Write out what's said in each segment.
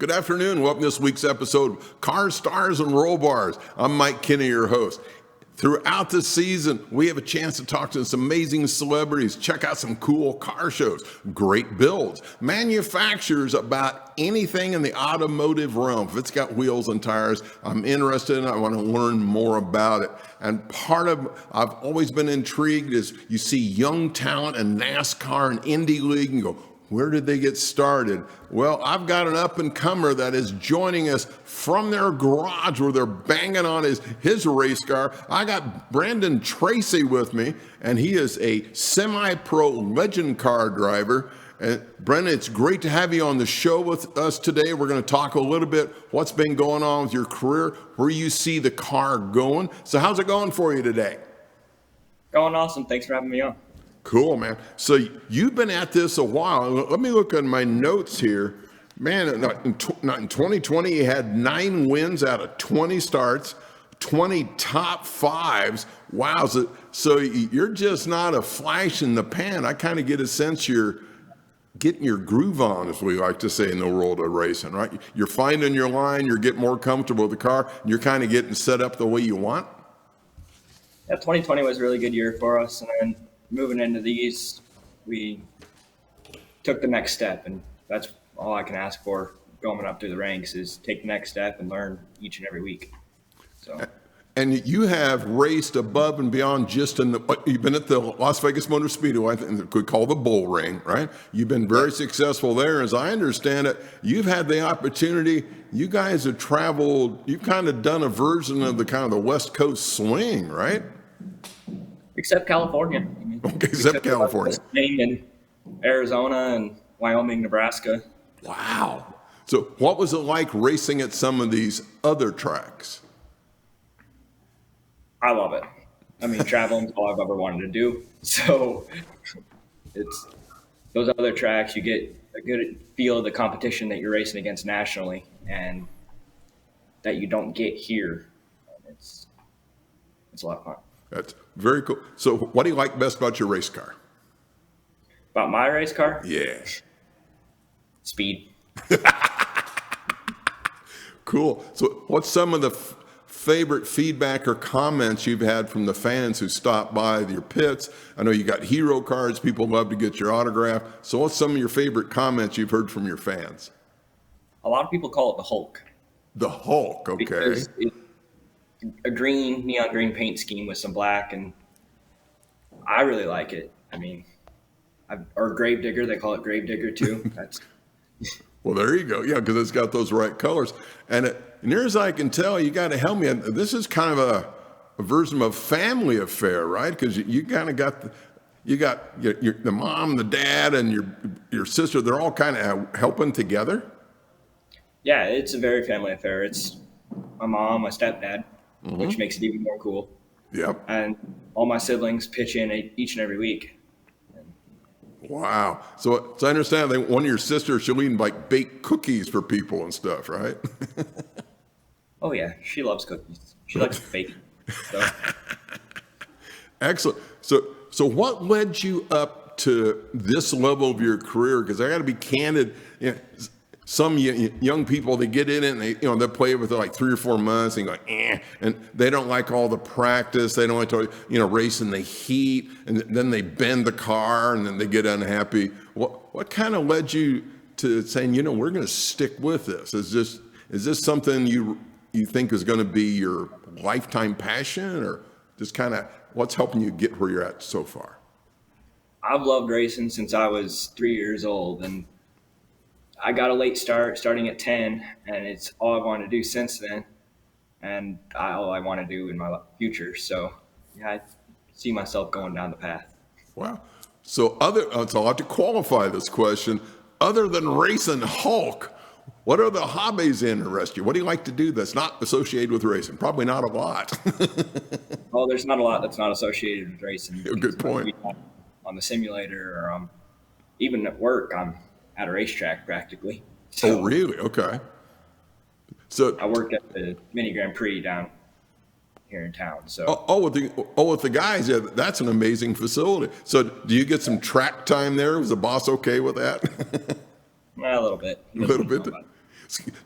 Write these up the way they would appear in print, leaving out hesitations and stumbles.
Good afternoon. Welcome to this week's episode of Cars, Stars, and Roll Bars. I'm Mike Kinney, your host. Throughout the season, we have a chance to talk to some amazing celebrities, check out some cool car shows, great builds, manufacturers about anything in the automotive realm. If it's got wheels and tires, I'm interested in it. I want to learn more about it. And part of, I've always been intrigued is you see young talent in NASCAR and Indy League and go, where did they get started? Well, I've got an up-and-comer that is joining us from their garage where they're banging on his race car. I got Brandon Tracy with me, and he is a semi-pro legend car driver. And Brandon, it's great to have you on the show with us today. We're going to talk a little bit what's been going on with your career, where you see the car going. So how's it going for you today? Going awesome. Thanks for having me on. Cool, man. So you've been at this a while. Let me look at my notes here. Man, in 2020, you had 9 wins out of 20 starts, 20 top fives. Wow. So you're just not a flash in the pan. I kind of get a sense you're getting your groove on, as we like to say in the world of racing, right? You're finding your line, you're getting more comfortable with the car, and you're kind of getting set up the way you want. Yeah, 2020 was a really good year for us. And then moving into these, we took the next step, and that's all I can ask for going up through the ranks is take the next step and learn each and every week. So, and you have raced above and beyond just you've been at the Las Vegas Motor Speedway, I think we call the Bull Ring, right? You've been very successful there. As I understand it, you've had the opportunity, you guys have traveled, you've kind of done a version of the kind of the West Coast swing, right? Except California. Okay, except California. And Arizona and Wyoming, Nebraska. Wow. So what was it like racing at some of these other tracks? I love it. I mean, traveling is all I've ever wanted to do. So it's those other tracks, you get a good feel of the competition that you're racing against nationally and that you don't get here. It's a lot of fun. That's very cool. So what do you like best about your race car? About my race car? Yeah. Speed. Cool. So what's some of the favorite feedback or comments you've had from the fans who stopped by your pits? I know you got hero cards. People love to get your autograph. So what's some of your favorite comments you've heard from your fans? A lot of people call it the Hulk. The Hulk, okay. Because it's a neon green paint scheme with some black, and I really like it. I mean, or Gravedigger, they call it Gravedigger too. That's well, there you go. Yeah, because it's got those right colors. And near as I can tell, you got to help me. This is kind of a version of a family affair, right? Because you kind of got the mom, the dad, and your sister. They're all kind of helping together. Yeah, it's a very family affair. It's my mom, my stepdad, which makes it even more cool. Yep. And all my siblings pitch in each and every week. Wow. So I understand that one of your sisters, she'll even like bake cookies for people and stuff, right? Oh yeah, she loves cookies. She likes baking. So. Excellent. So what led you up to this level of your career? Because I got to be candid. Some young people, they get in it and they play with it like 3 or 4 months and go, and they don't like all the practice. They don't like to, race in the heat, and then they bend the car and then they get unhappy. What kind of led you to saying, we're going to stick with this? Is this something you think is going to be your lifetime passion, or just kind of what's helping you get where you're at so far? I've loved racing since I was 3 years old, and I got a late start, starting at 10, and it's all I've wanted to do since then, and all I want to do in my future. So, yeah, I see myself going down the path. Wow. So I'll have to qualify this question. Other than racing Hulk, what are the hobbies interest you? What do you like to do that's not associated with racing? Probably not a lot. Well, there's not a lot that's not associated with racing. Good point. On the simulator, or even at work, I'm at a racetrack practically. So oh, really? Okay. So I worked at the Mini Grand Prix down here in town. So with the guys, yeah, that's an amazing facility. So do you get some track time there? Was the boss okay with that? A little bit. A little bit.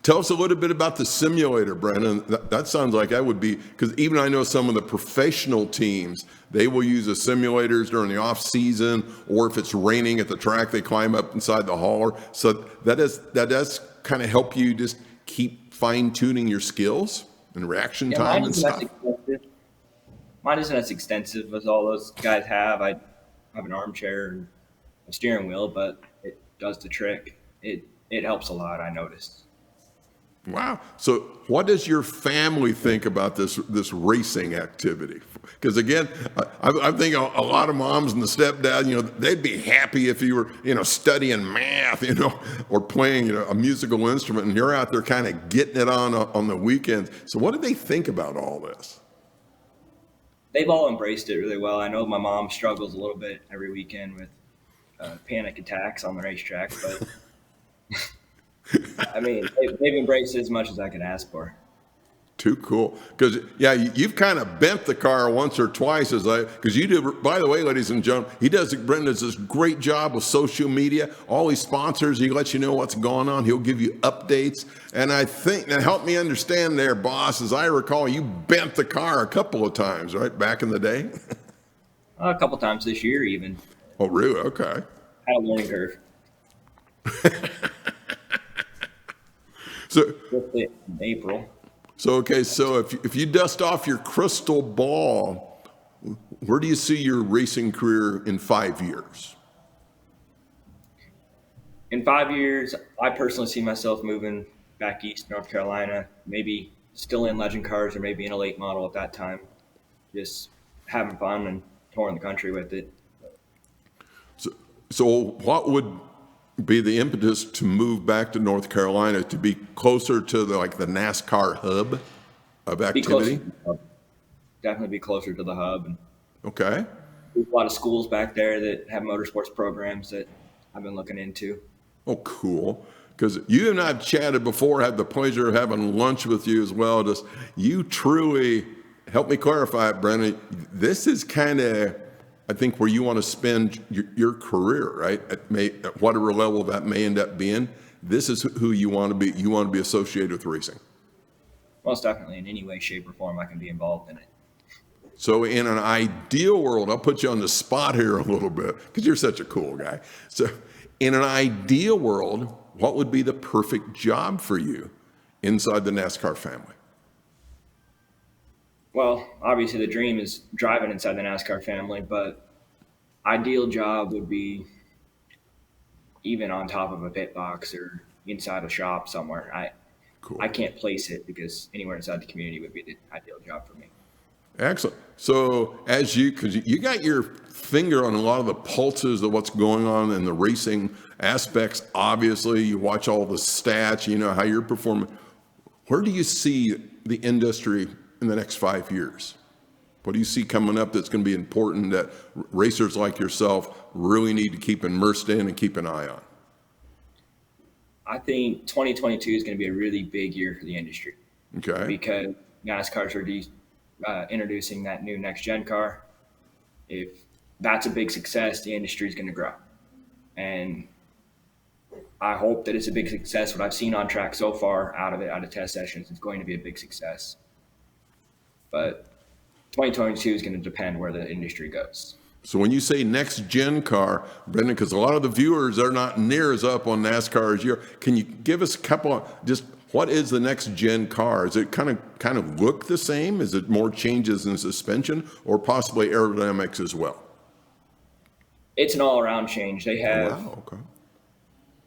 Tell us a little bit about the simulator, Brennan. That sounds like that would be, because even I know some of the professional teams, they will use the simulators during the off season, or if it's raining at the track, they climb up inside the hauler. So that does kind of help you just keep fine tuning your skills and reaction time and stuff. Mine isn't as extensive as all those guys have. I have an armchair and a steering wheel, but it does the trick. It helps a lot, I noticed. Wow. So what does your family think about this racing activity? Because again, I think a lot of moms and the stepdad, they'd be happy if you were, studying math, or playing, a musical instrument, and you're out there kind of getting it on the weekends. So what do they think about all this? They've all embraced it really well. I know my mom struggles a little bit every weekend with panic attacks on the racetrack, but I mean, they've embraced it as much as I could ask for. Too cool. Because, you've kind of bent the car once or twice because you do, by the way, ladies and gentlemen, Brendan does this great job with social media. All these sponsors, he lets you know what's going on. He'll give you updates. And I think, now help me understand there, boss, as I recall, you bent the car a couple of times, right, back in the day? A couple times this year even. Oh, really? Okay. Had a learning curve. So, in April. So if you dust off your crystal ball, where do you see your racing career in 5 years? In 5 years, I personally see myself moving back east, North Carolina, maybe still in legend cars or maybe in a late model at that time, just having fun and touring the country with it. So what would be the impetus to move back to North Carolina to be closer to the NASCAR hub of activity? Definitely be closer to the hub. Okay. There's a lot of schools back there that have motorsports programs that I've been looking into. Oh, cool. Because you and I have chatted before, had the pleasure of having lunch with you as well. Just you truly, help me clarify it, Brennan, this is kind of, I think, where you want to spend your career, right? At whatever level that may end up being, this is who you want to be. You want to be associated with racing. Most definitely, in any way, shape, or form, I can be involved in it. So in an ideal world, I'll put you on the spot here a little bit because you're such a cool guy. So in an ideal world, what would be the perfect job for you inside the NASCAR family? Well, obviously the dream is driving inside the NASCAR family, but ideal job would be even on top of a pit box or inside a shop somewhere. Cool. I can't place it because anywhere inside the community would be the ideal job for me. Excellent. So because you got your finger on a lot of the pulses of what's going on in the racing aspects, obviously you watch all the stats, you know how you're performing. Where do you see the industry in the next 5 years? What do you see coming up that's going to be important that racers like yourself really need to keep immersed in and keep an eye on? I think 2022 is going to be a really big year for the industry. Okay. Because NASCARs are introducing that new next-gen car. If that's a big success, the industry is going to grow. And I hope that it's a big success. What I've seen on track so far out of test sessions, it's going to be a big success. But 2022 is going to depend where the industry goes. So when you say next gen car, Brendan, because a lot of the viewers are not near as up on NASCAR as you are, can you give us a couple of just what is the next gen car? Is it kind of look the same? Is it more changes in suspension or possibly aerodynamics as well? It's an all-around change. They have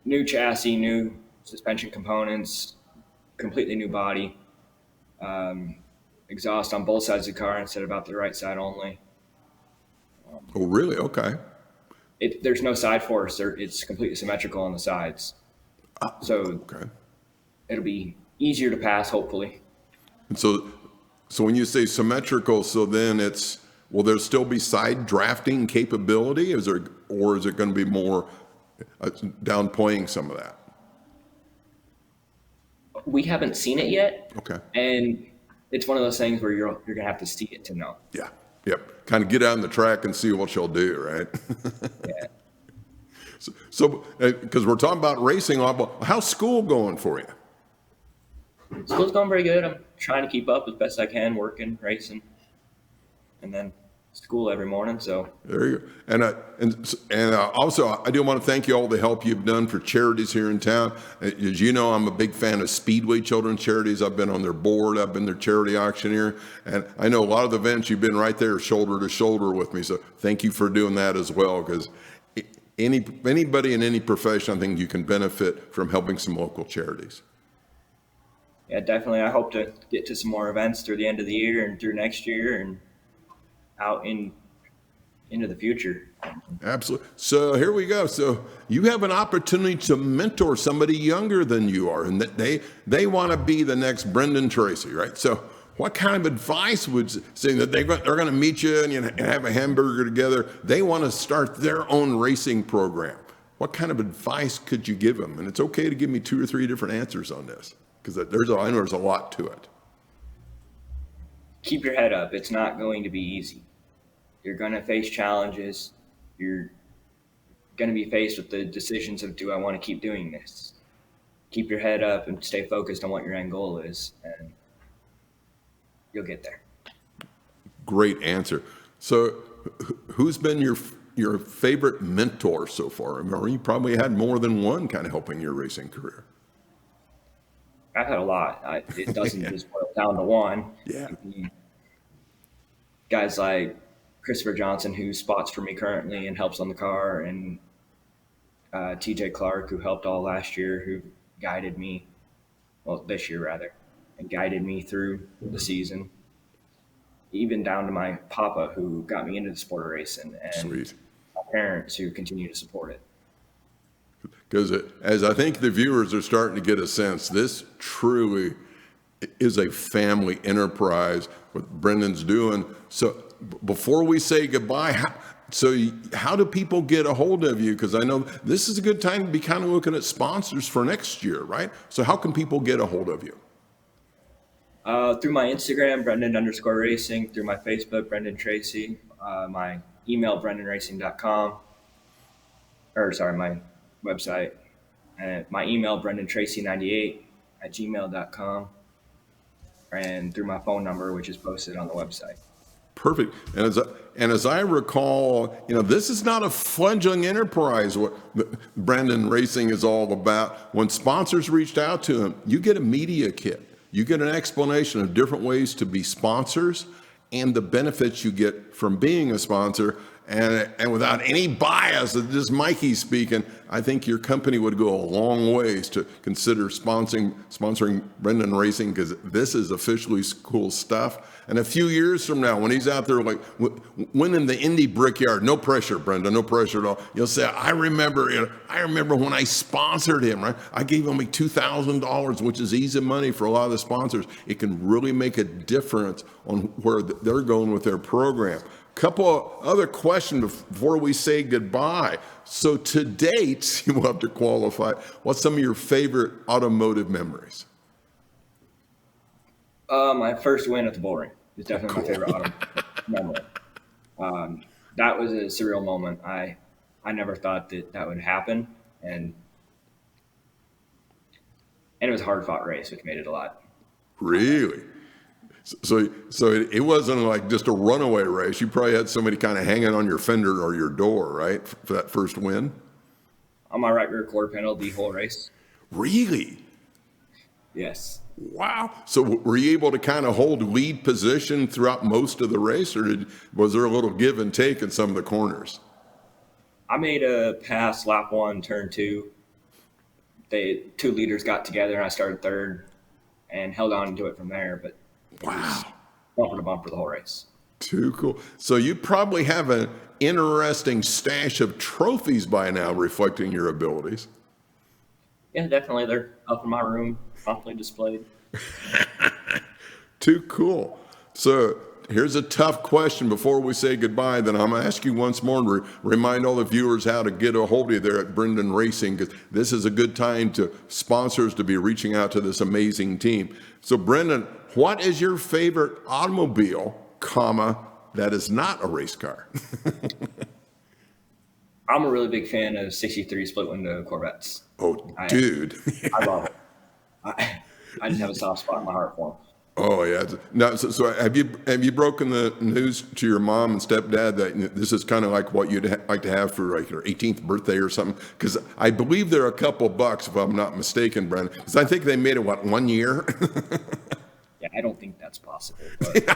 new chassis, new suspension components, completely new body. Exhaust on both sides of the car instead of out the right side only. Oh, really? Okay. There's no side force. It's completely symmetrical on the sides. So it'll be easier to pass, hopefully. And so when you say symmetrical, so then will there still be side drafting capability? Or is it going to be more downplaying some of that? We haven't seen it yet. Okay. And it's one of those things where you're going to have to see it to know. Yeah. Yep. Kind of get out on the track and see what you'll do, right? Yeah. So because we're talking about racing, how's school going for you? School's going pretty good. I'm trying to keep up as best I can, working, racing, and then school every morning. So There you go. And also, I do want to thank you all the help you've done for charities here in town. As you know, I'm a big fan of Speedway Children's Charities. I've been on their board. I've been their charity auctioneer. And I know a lot of the events you've been right there shoulder to shoulder with me. So thank you for doing that as well, because anybody in any profession, I think you can benefit from helping some local charities. yeah, definitely. I hope to get to some more events through the end of the year and through next year and out into the future. Absolutely. So here we go. So you have an opportunity to mentor somebody younger than you are, and that they want to be the next Brendan Tracy, right? So what kind of advice would say that they're going to meet you and you have a hamburger together? They want to start their own racing program. What kind of advice could you give them? And it's okay to give me 2 or 3 different answers on this, because I know there's a lot to it. Keep your head up. It's not going to be easy. You're going to face challenges. You're going to be faced with the decisions of, do I want to keep doing this? Keep your head up and stay focused on what your end goal is, and you'll get there. Great answer. So who's been your favorite mentor so far? I mean, you probably had more than one kind of helping your racing career. I've had a lot. It doesn't just boil down to one. Yeah. Guys like Christopher Johnson, who spots for me currently and helps on the car, and TJ Clark, who helped all last year, who guided me, well, this year rather, and guided me through the season. Even down to my papa, who got me into the sport of racing, and Sweet. my parents, who continue to support it. Because as I think the viewers are starting to get a sense, this truly is a family enterprise, what Brendan's doing. So before we say goodbye, how do people get a hold of you? Because I know this is a good time to be kind of looking at sponsors for next year, right? So how can people get a hold of you? Through my Instagram, Brendan_racing, through my Facebook, Brendan Tracy, my email, brendanracing.com, or sorry, my website, my email, brendantracy98@gmail.com, and through my phone number, which is posted on the website. Perfect. And as I recall, this is not a fledgling enterprise, what Brendan Racing is all about. When sponsors reached out to him, you get a media kit. You get an explanation of different ways to be sponsors and the benefits you get from being a sponsor. And without any bias, just Mikey speaking, I think your company would go a long ways to consider sponsoring Brendan Racing, because this is officially cool stuff. And a few years from now, when he's out there like winning the Indy Brickyard, no pressure, Brendan, no pressure at all. You'll say, I remember when I sponsored him, right? I gave him like $2,000, which is easy money for a lot of the sponsors. It can really make a difference on where they're going with their program. Couple of other questions before we say goodbye. So to date, you will have to qualify. What's some of your favorite automotive memories? My first win at the bull ring is definitely my favorite automotive memory. That was a surreal moment. I never thought that would happen, and it was a hard fought race, which made it a lot. Really? So it wasn't like just a runaway race. You probably had somebody kind of hanging on your fender or your door, right, for that first win? On my right rear quarter panel the whole race. Really? Yes. Wow. So were you able to kind of hold lead position throughout most of the race, or was there a little give and take in some of the corners? I made a pass lap 1, turn 2. The 2 leaders got together, and I started third and held on to it from there. But wow, bumper to bumper the whole race. Too cool. So you probably have an interesting stash of trophies by now reflecting your abilities. Yeah, definitely. They're up in my room, properly displayed. Too cool. So here's a tough question before we say goodbye. Then I'm going to ask you once more to remind all the viewers how to get a hold of you there at Brendan Racing, because this is a good time to sponsors to be reaching out to this amazing team. So Brendan, what is your favorite automobile, that is not a race car? I'm a really big fan of 63 split window Corvettes. Oh, dude. I love it. I just have a soft spot in my heart for him. Oh yeah. Now, so have you broken the news to your mom and stepdad that this is kind of like what you'd like to have for like your 18th birthday or something? Because I believe they're a couple bucks, if I'm not mistaken, Brendan. Because I think they made it 1 year. Yeah, I don't think that's possible. But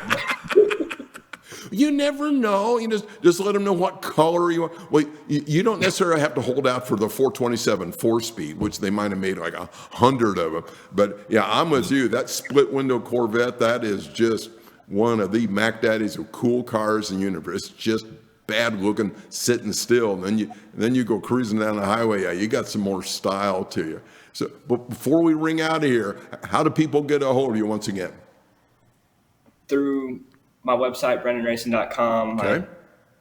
You never know. You just let them know what color you want. Well, you don't necessarily have to hold out for the 427 4-speed, which they might have made like 100 of them. But yeah, I'm with you. That split window Corvette, that is just one of the Mac Daddies of cool cars in the universe. It's just bad looking, sitting still, and then you go cruising down the highway. Yeah, you got some more style to you. So, but before we ring out of here, how do people get a hold of you once again? through my website, brendanracing.com, Okay. my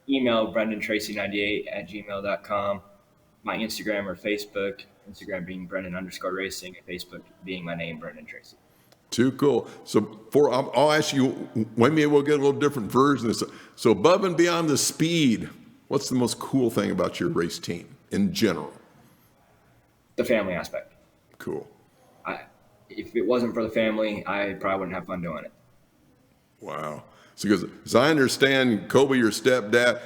email, brendantracy98@gmail.com, my Instagram or Facebook, Instagram being Brendan_racing, and Facebook being my name, Brendan Tracy. Too cool. So I'll ask you, maybe we'll get a little different version of this. So above and beyond the speed, what's the most cool thing about your race team in general? The family aspect. Cool. If it wasn't for the family, I probably wouldn't have fun doing it. Wow. So because as I understand, Kobe, your stepdad,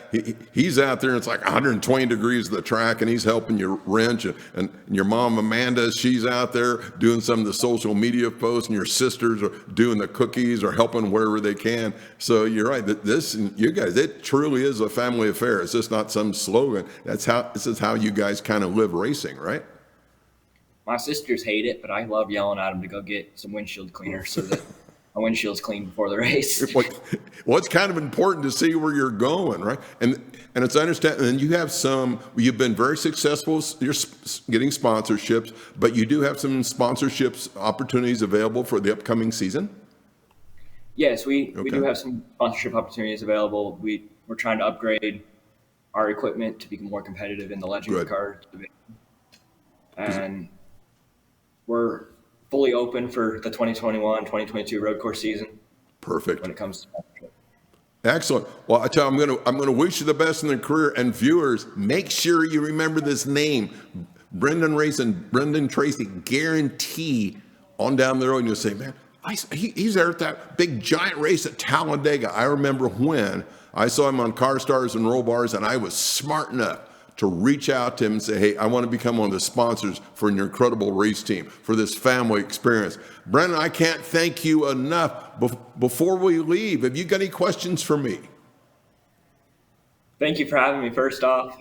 he's out there and it's like 120 degrees of the track and he's helping you wrench. And your mom, Amanda, she's out there doing some of the social media posts, and your sisters are doing the cookies or helping wherever they can. So you're right. You guys, it truly is a family affair. It's just not some slogan. This is how you guys kind of live racing, right? My sisters hate it, but I love yelling at them to go get some windshield cleaner so that my windshield's clean before the race. Well, it's kind of important to see where you're going, right? And it's understand. And you've been very successful. You're getting sponsorships, but you do have some sponsorships opportunities available for the upcoming season. Yes, we do have some sponsorship opportunities available. We're trying to upgrade our equipment to be more competitive in the Legends car division. And we're fully open for the 2021-2022 road course season. Perfect. When it comes to sponsorship. Excellent. Well, I tell you, I'm gonna wish you the best in the career. And viewers, make sure you remember this name, Brendan Racing, Brendan Tracy. Guarantee on down the road, and you'll say, man, he's there at that big giant race at Talladega. I remember when I saw him on Car Stars and Roll Bars, and I was smart enough to reach out to him and say, hey, I want to become one of the sponsors for your incredible race team, for this family experience. Brendan, I can't thank you enough. Before we leave, have you got any questions for me? Thank you for having me. First off,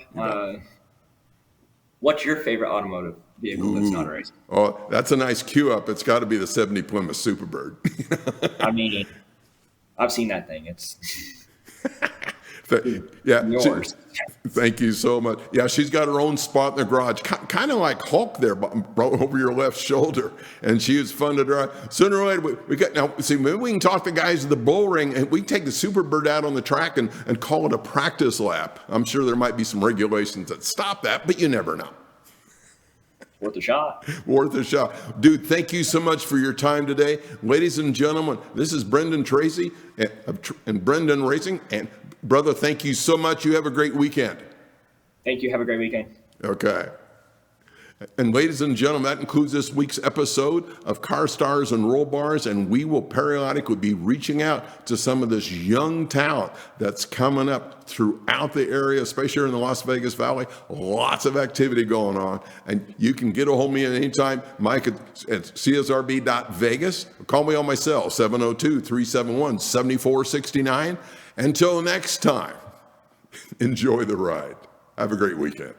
what's your favorite automotive vehicle that's not a race? Oh, that's a nice cue up. It's got to be the 70 Plymouth Superbird. I mean, I've seen that thing. It's yours. Thank you so much. Yeah, she's got her own spot in the garage, kind of like Hulk there, over your left shoulder, and she was fun to drive. Sooner or later, maybe we can talk to the guys at the bull ring, and we can take the Superbird out on the track and call it a practice lap. I'm sure there might be some regulations that stop that, but you never know. Worth a shot. Worth a shot. Dude, thank you so much for your time today. Ladies and gentlemen, this is Brendan Tracy and Brendan Racing. And brother, thank you so much. You have a great weekend. Thank you. Have a great weekend. Okay. And ladies and gentlemen, that includes this week's episode of Car Stars and Roll Bars, and we will periodically be reaching out to some of this young talent that's coming up throughout the area, especially here in the Las Vegas Valley. Lots of activity going on, and you can get a hold of me at any time, Mike at csrb.vegas. Call me on my cell, 702-371-7469. Until next time, enjoy the ride. Have a great weekend.